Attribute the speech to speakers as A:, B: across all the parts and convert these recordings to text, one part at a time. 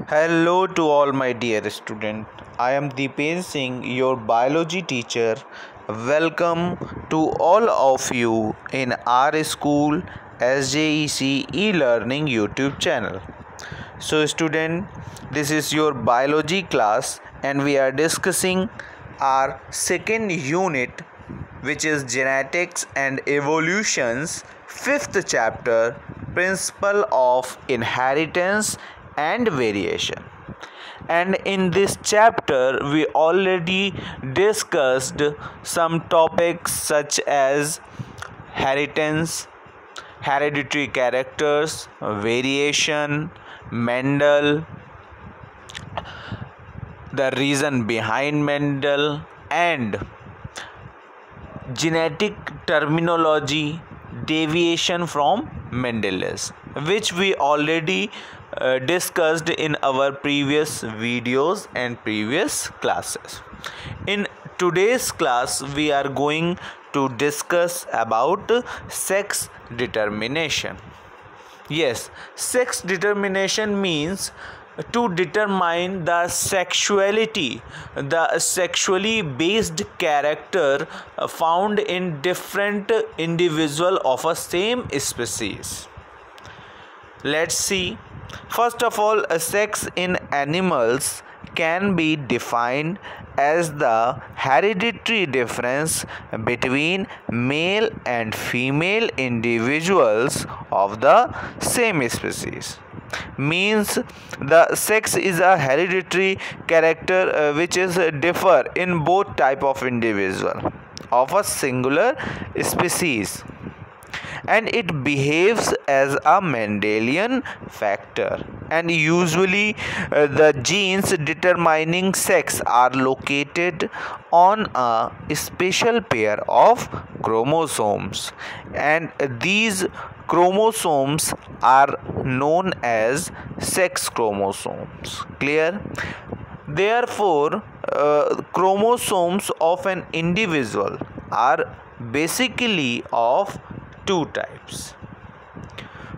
A: Hello to all my dear student. I am Deepen Singh, your biology teacher. Welcome to all of you in our school SJEC e-learning YouTube channel. So student, this is your biology class and we are discussing our second unit, which is genetics and evolution's fifth chapter, principle of inheritance and variation. And in this chapter we already discussed some topics such as inheritance, hereditary characters, variation, Mendel, the reason behind Mendel, and genetic terminology, deviation from Mendelius, which we already discussed in our previous videos and previous classes. In today's class we are going to discuss about sex determination. Yes, sex determination means to determine the sexuality, the sexually based character found in different individual of a same species. Let's see. First of all, sex in animals can be defined as the hereditary difference between male and female individuals of the same species. Means the sex is a hereditary character which is differ in both type of individual of a singular species, and it behaves as a Mendelian factor, and usually the genes determining sex are located on a special pair of chromosomes, and these chromosomes are known as sex chromosomes. Clear? Therefore, chromosomes of an individual are basically of two types.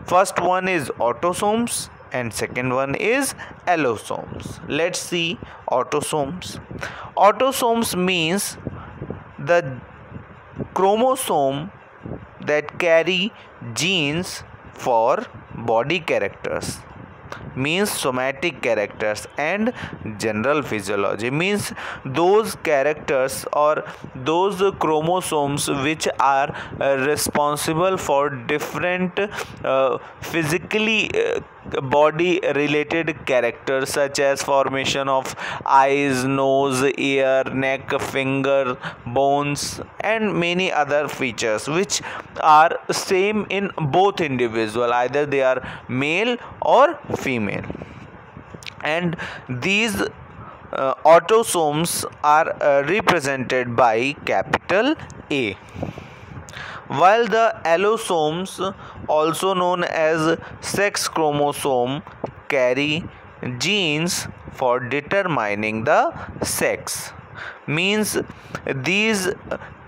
A: First one is autosomes and second one is allosomes. Let's see autosomes. Autosomes means the chromosome that carry genes for body characters, means somatic characters, and general physiology, means those characters or those chromosomes which are responsible for different physically body related characters such as formation of eyes, nose, ear, neck, finger, bones, and many other features which are same in both individual, either they are male or female. And these autosomes are represented by capital A, while the allosomes, also known as sex chromosome, carry genes for determining the sex. Means these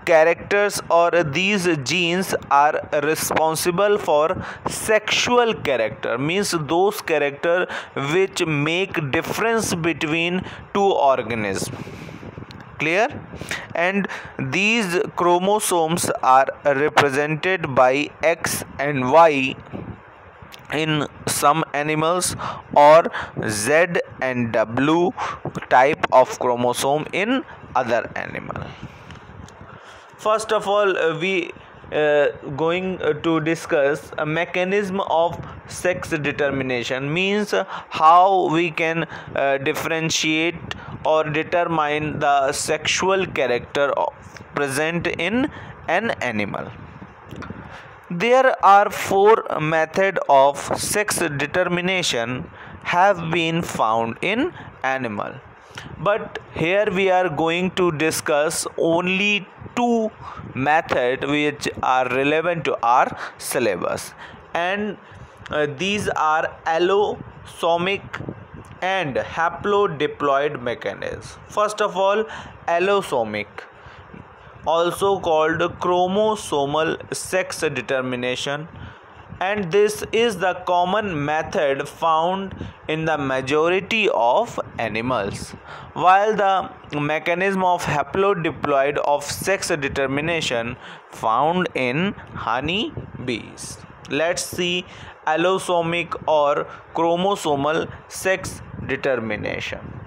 A: characters or these genes are responsible for sexual character, means those character which make difference between two organisms. Clear? And these chromosomes are represented by X and Y in some animals, or Z and W type of chromosome in other animal. First of all, we going to discuss a mechanism of sex determination, means how we can differentiate or determine the sexual character present in an animal. There are four methods of sex determination have been found in animal, but here we are going to discuss only two methods which are relevant to our syllabus, and these are allosomic and haplo-diploid mechanisms. First of all, allosomic, also called chromosomal sex determination, and this is the common method found in the majority of animals, while the mechanism of haplo-diploid of sex determination found in honey bees. Let's see allosomic or chromosomal sex determination.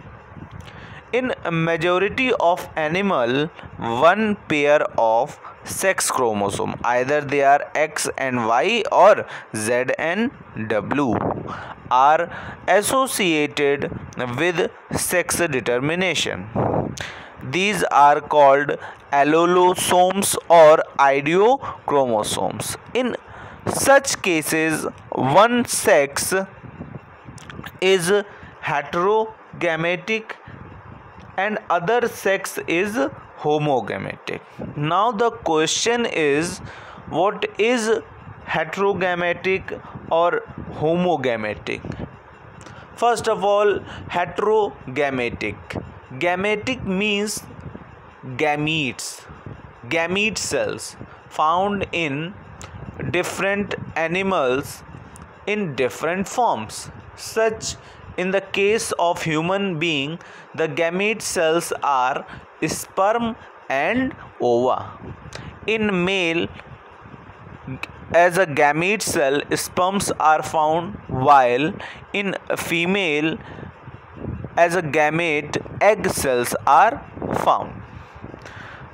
A: In a majority of animal, one pair of sex chromosome, either they are X and Y or Z and W, are associated with sex determination. These are called allosomes or idiochromosomes. In such cases, one sex is heterogametic and other sex is homogametic. Now the question is, what is heterogametic or homogametic? First of all, heterogametic. Gametic means gametes, gamete cells found in different animals in different forms. Such in the case of human being, the gamete cells are sperm and ova. In male, as a gamete cell, sperms are found, while in female, as a gamete, egg cells are found.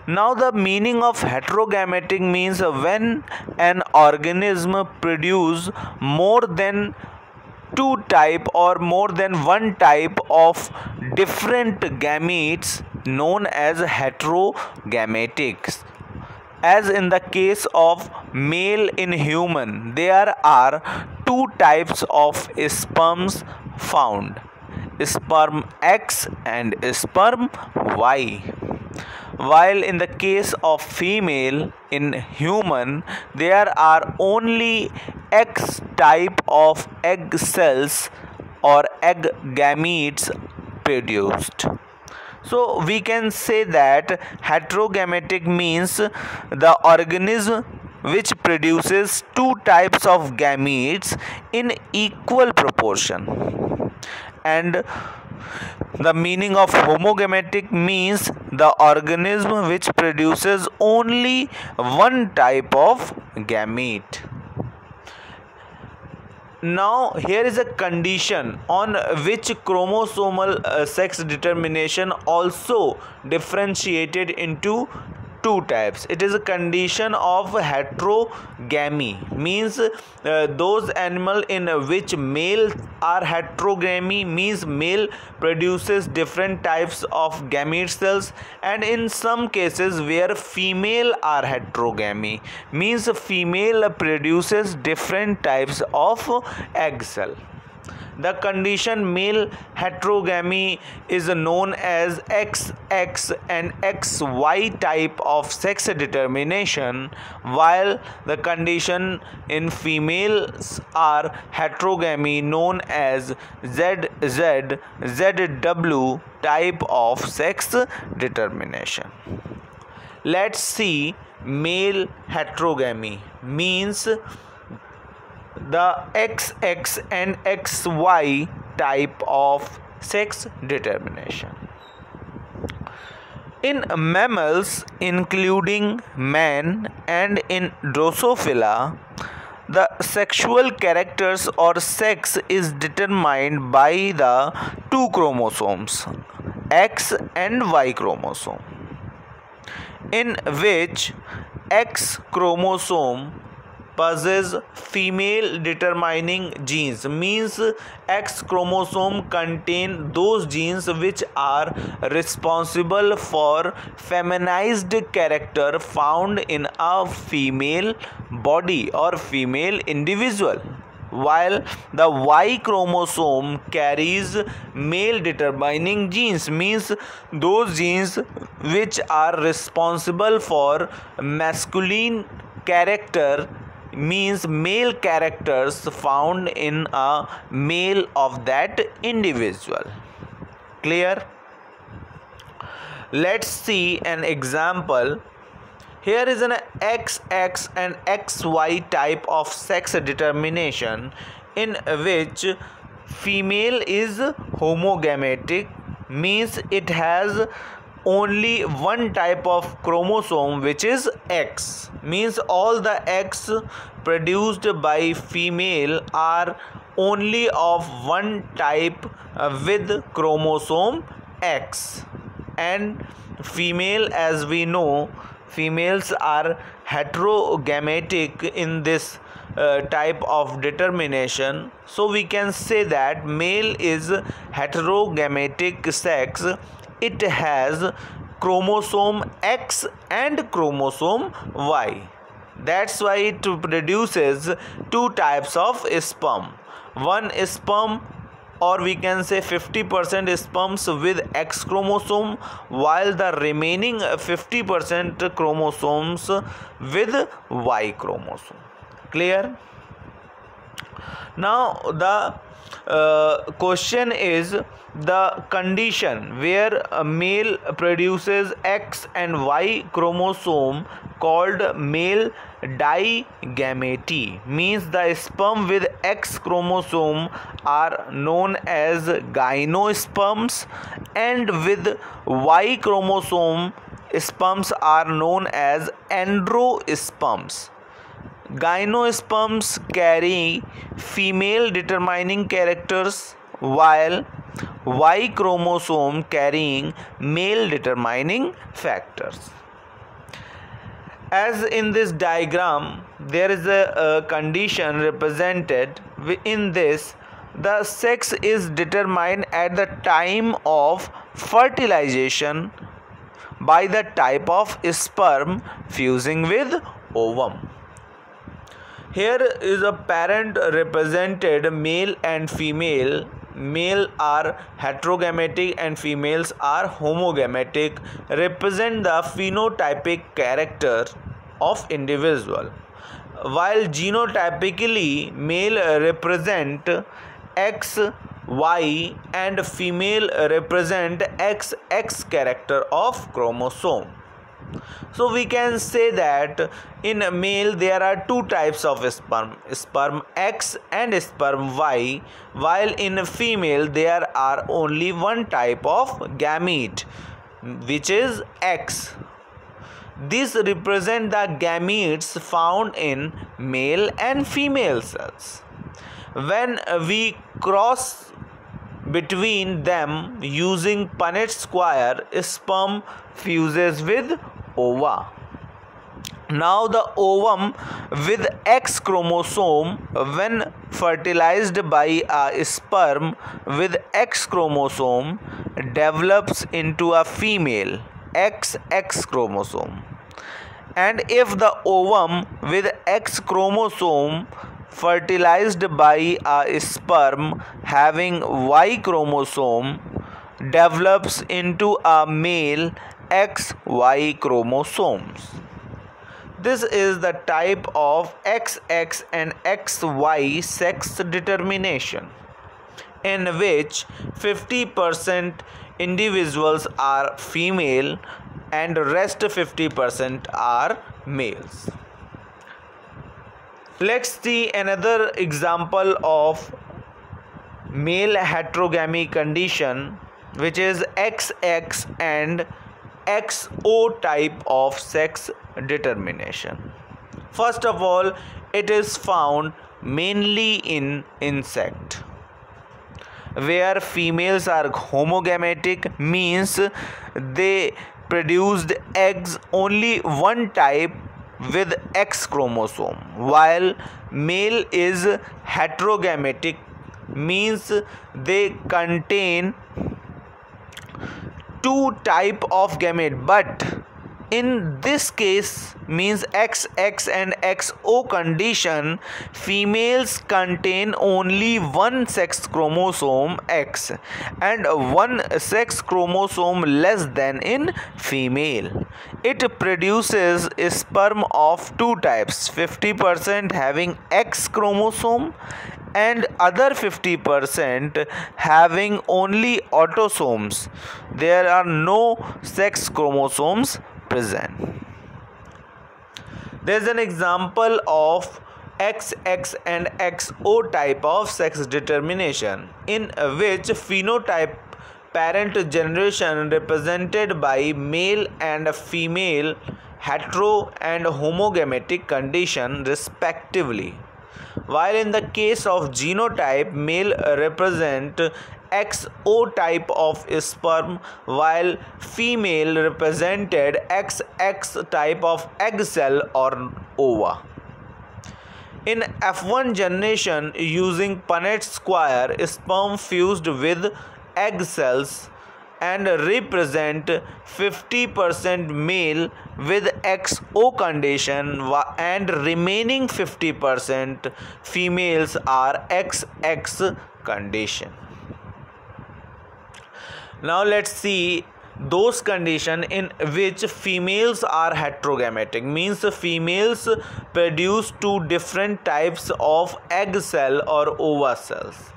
A: Now the meaning of heterogametic means when an organism produces more than two type or more than one type of different gametes known as heterogametics. As in the case of male in human, there are two types of sperms found, sperm X and sperm Y, while in the case of female in human, there are only X type of egg cells or egg gametes produced. So we can say that heterogametic means the organism which produces two types of gametes in equal proportion, and the meaning of homogametic means the organism which produces only one type of gamete. Now here is a condition on which chromosomal sex determination also differentiated into two types. It is a condition of heterogamy, means those animal in which male are heterogamy, means male produces different types of gamete cells, and in some cases where female are heterogamy, means female produces different types of egg cell. The condition male heterogamy is known as XX and XY type of sex determination, while the condition in females are heterogamy known as ZZ, ZW type of sex determination. Let's see male heterogamy, means the XX and XY type of sex determination. In mammals, including man, and in Drosophila, the sexual characters or sex is determined by the two chromosomes, X and Y chromosome, in which X chromosome possess female determining genes, means X chromosome contain those genes which are responsible for feminized character found in a female body or female individual, while the Y chromosome carries male determining genes, means those genes which are responsible for masculine character, means male characters found in a male of that individual. Clear? Let's see an example Here is an XX and XY type of sex determination in which female is homogametic, means it has only one type of chromosome, which is X, means all the X produced by female are only of one type with chromosome X. And female, as we know, females are heterogamic in this type of determination. So we can say that male is heterogamic sex. It has chromosome X and chromosome Y. That's why it produces two types of sperm. One sperm, or we can say 50% sperms with X chromosome, while the remaining 50% chromosomes with Y chromosome. Clear? Now the question is the condition where a male produces X and Y chromosome called male digamety, means the sperm with X chromosome are known as gymnosperms, and with Y chromosome sperms are known as androsperms. Gymnosperms carry female determining characters, while Y chromosome carrying male determining factors. As in this diagram, there is a condition represented. In this, the sex is determined at the time of fertilization by the type of sperm fusing with ovum. Here is a parent represented, male and female. Male are heterogamic and females are homogametic, represent the phenotypic character of individual, while genotypically male represent X, Y and female represent XX character of chromosome. So we can say that in a male there are two types of sperm X and sperm Y, while in a female there are only one type of gamete, which is X. These represent the gametes found in male and female cells. When we cross between them using Punnett square, sperm fuses with ova. Now the ovum with X chromosome, when fertilized by a sperm with X chromosome, develops into a female XX chromosome. And if the ovum with X chromosome fertilized by a sperm having Y chromosome, develops into a male XY chromosomes. This is the type of XX and XY sex determination, in which 50% individuals are female and rest 50% are males. Let's see another example of male heterogamy condition, which is XX and XO type of sex determination. First of all, it is found mainly in insect, where females are homogametic, means they produced eggs only one type with X chromosome, while male is heterogamic, means they contain two type of gamete, but in this case, means XX and XO condition, females contain only one sex chromosome X and one sex chromosome less than in female. It produces a sperm of two types, 50% having X chromosome and other 50% having only autosomes. There are no sex chromosomes present. There is an example of XX and XO type of sex determination, in which phenotype parent generation represented by male and female hetero and homogametic condition respectively, while in the case of genotype male represent XO type of sperm while female represented XX type of egg cell or ova. In F1 generation, using Punnett square, sperm fused with egg cells and represent 50% male with XO condition and remaining 50% females are XX condition. Now let's see those conditions in which females are heterogametic, means females produce two different types of egg cell or ova cells.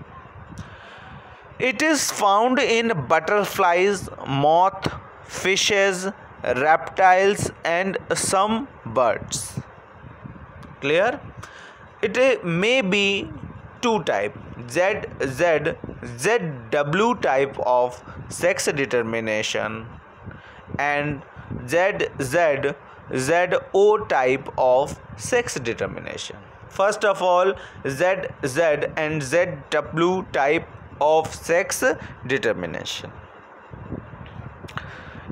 A: It is found in butterflies, moth, fishes, reptiles and some birds. Clear? It may be two type, ZW type of sex determination and ZO type of sex determination. First of all, ZZ and ZW type of sex determination.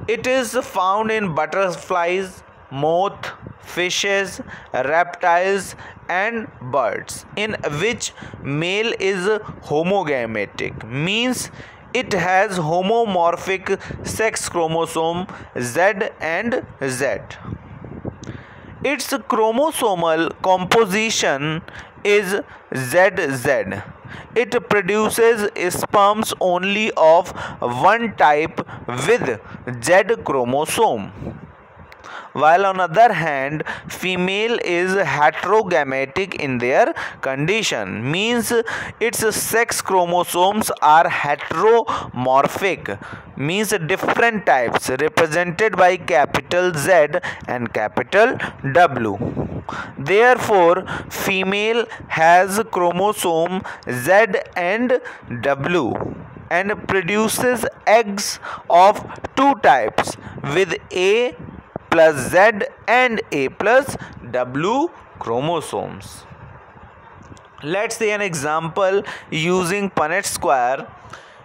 A: It is found in butterflies, moth, fishes, reptiles and birds, in which male is homogametic, means it has homomorphic sex chromosome Z and Z. Its chromosomal composition is ZZ. It produces sperms only of one type with Z chromosome, while on the other hand female is heterogametic in their condition, means its sex chromosomes are heteromorphic, means different types represented by capital Z and capital W. Therefore, female has chromosome Z and W and produces eggs of two types with A plus Z and A plus W chromosomes. Let's see an example using Punnett square.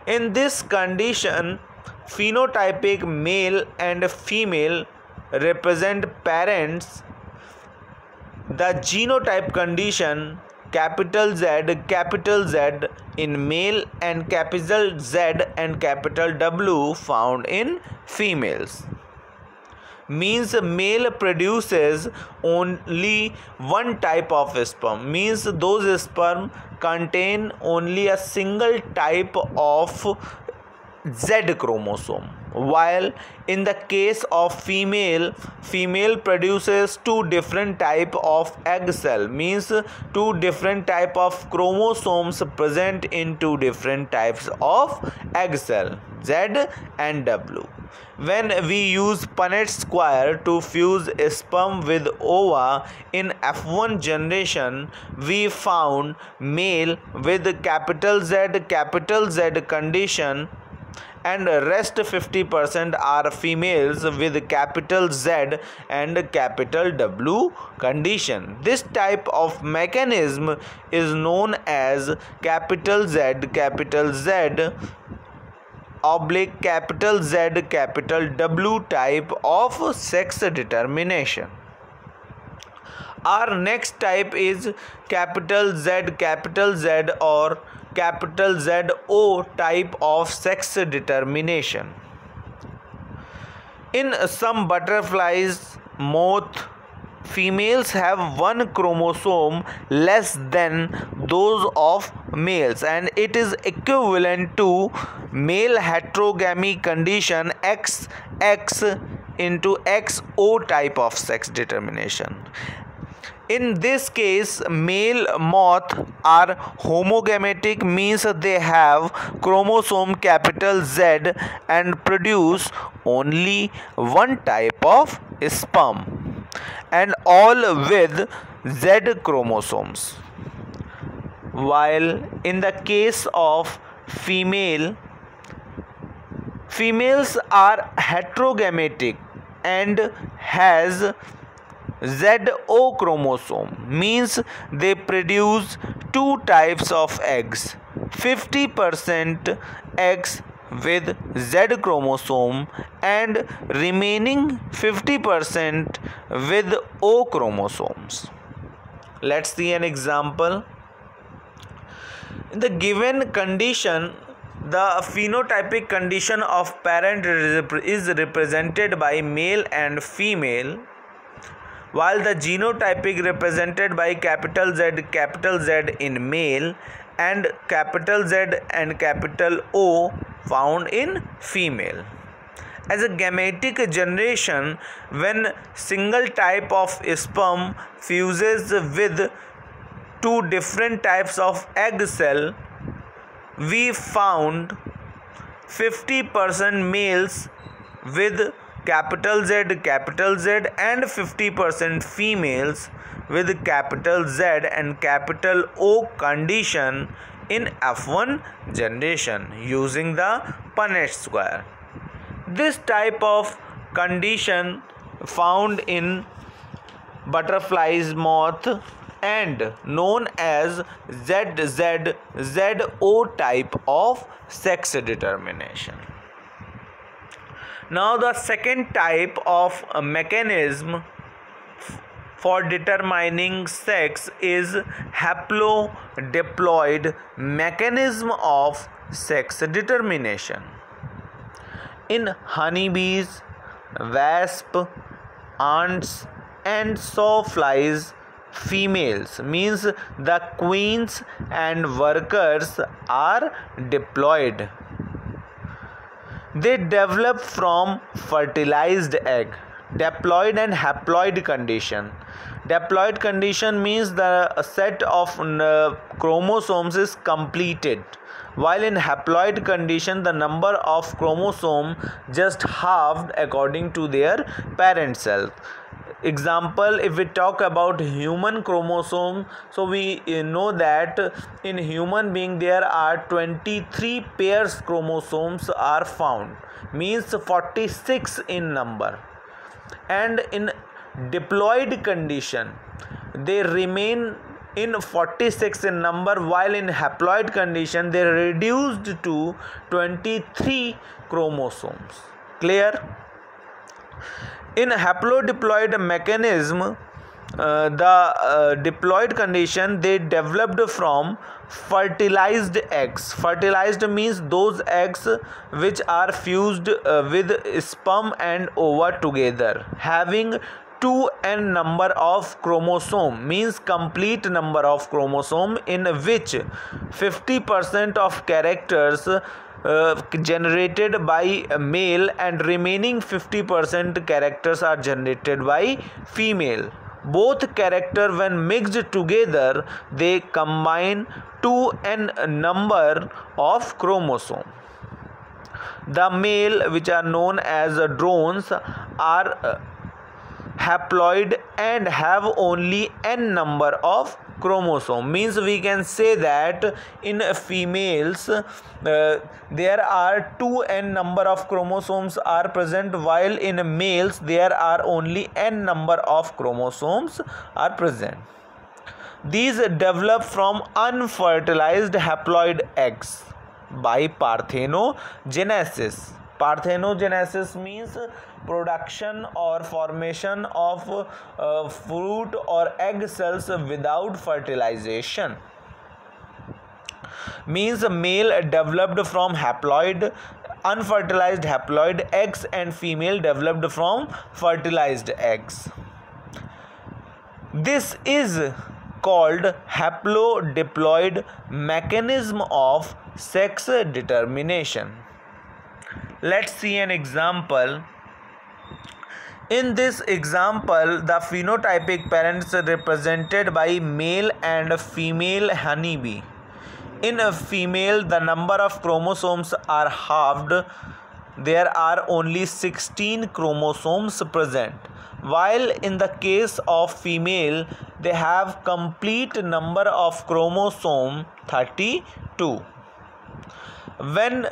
A: In this condition, phenotypic male and female represent parents. The genotype condition capital Z in male and capital Z and capital W found in females, means male produces only one type of sperm, means those sperm contain only a single type of Z chromosome, while in the case of female produces two different type of egg cell, means two different type of chromosomes present in two different types of egg cell, Z and W. When we use Punnett square to fuse sperm with ova in F1 generation, we found male with capital Z condition and rest 50% are females with capital Z and capital W condition. This type of mechanism is known as capital Z oblique capital Z capital W type of sex determination. Our next type is capital Z or capital ZO type of sex determination. In some butterflies, moth, females have one chromosome less than those of males, and it is equivalent to male heterogamy condition XX into XO type of sex determination. In this case, male moth are homogametic, means they have chromosome capital Z and produce only one type of sperm, and all with Z chromosomes. While in the case of females are heterogamitic and has ZO chromosome, means they produce two types of eggs, 50% eggs with Z chromosome and remaining 50% with O chromosomes. Let's see an example. In the given condition, the phenotypic condition of parent is represented by male and female, while the genotypic represented by capital Z in male and capital Z and capital O found in female. As a gametic generation, when single type of sperm fuses with two different types of egg cell, we found 50% males with capital Z and 50% females with capital Z and capital O condition in F1 generation using the Punnett square. This type of condition found in butterflies, moth, and known as ZO type of sex determination. Now the second type of mechanism for determining sex is haplo-diploid mechanism of sex determination. In honeybees, wasps, ants and sawflies, females, means the queens and workers, are diploid. They develop from fertilized egg. Diploid and haploid condition. Diploid condition means the set of chromosomes is completed, while in haploid condition the number of chromosomes just halved according to their parent cell. Example, if we talk about human chromosome, so we know that in human being there are 23 pairs chromosomes are found, means 46 in number, and in diploid condition they remain in 46 in number, while in haploid condition they reduced to 23 chromosomes. Clear? In haplo-diploid mechanism, the diploid condition, they developed from fertilized eggs. Fertilized means those eggs which are fused with sperm and ova together, having 2n number of chromosome, means complete number of chromosome, in which 50% of characters generated by male and remaining 50% characters are generated by female. Both characters when mixed together they combine to n number of chromosome. The male, which are known as drones, are haploid and have only n number of chromosome, means we can say that in females there are 2n number of chromosomes are present, while in males there are only n number of chromosomes are present. These develop from unfertilized haploid eggs by parthenogenesis. Parthenogenesis means production or formation of fruit or egg cells without fertilization. Means male developed from unfertilized haploid eggs and female developed from fertilized eggs. This is called haplo-diploid mechanism of sex determination. Let's see an example. In this example, the phenotypic parents are represented by male and female honeybee. In a female, the number of chromosomes are halved there are only 16 chromosomes present, while in the case of female they have complete number of chromosome 32. When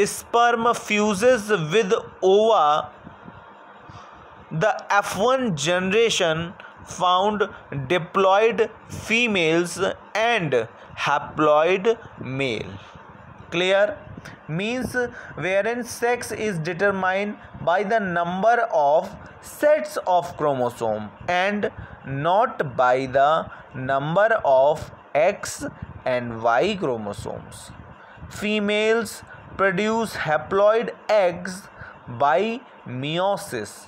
A: sperm fuses with ova, the F1 generation found diploid females and haploid male. Clear? Means wherein sex is determined by the number of sets of chromosome and not by the number of X and Y chromosomes. Females produce haploid eggs by meiosis.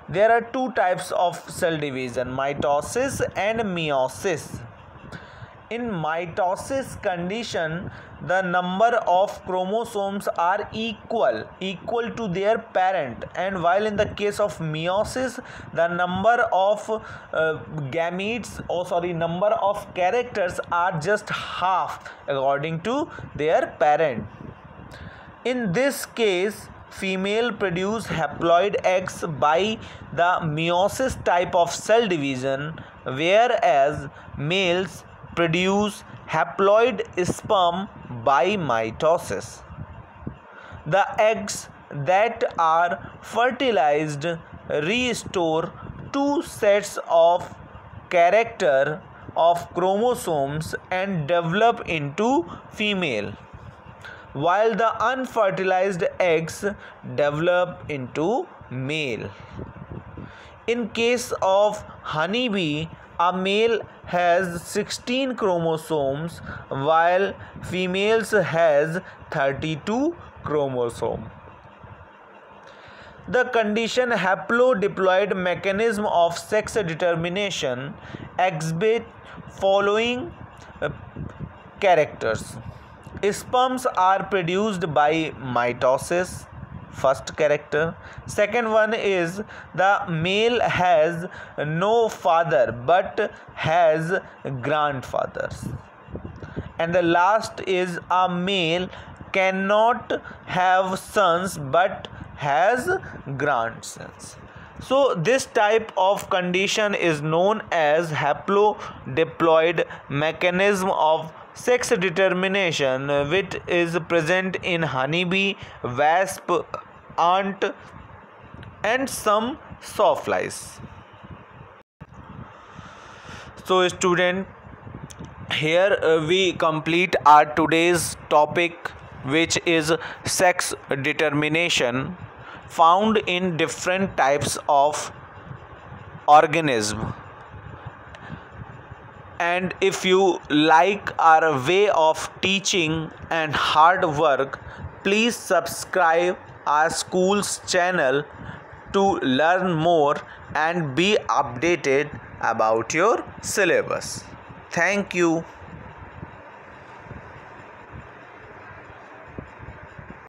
A: There are two types of cell division, mitosis and meiosis. In mitosis condition, the number of chromosomes are equal to their parent, and while in the case of meiosis, the number of number of characters are just half according to their parent. In this case, female produce haploid eggs by the meiosis type of cell division, whereas males produce haploid sperm by mitosis. The eggs that are fertilized restore two sets of character of chromosomes and develop into female, while the unfertilized eggs develop into male. In case of honeybee, a male has 16 chromosomes while females has 32 chromosomes. The condition haplo-diploid mechanism of sex determination exhibit following characters. Sperms are produced by mitosis, first character. Second one is the male has no father but has grandfathers. And the last is a male cannot have sons but has grandsons. So this type of condition is known as haplo-diploid mechanism of sex determination, which is present in honeybee, wasp, ant and some sawflies. So student, here we complete our today's topic, which is sex determination found in different types of organism. And if you like our way of teaching and hard work, please subscribe our school's channel to learn more and be updated about your syllabus. Thank you.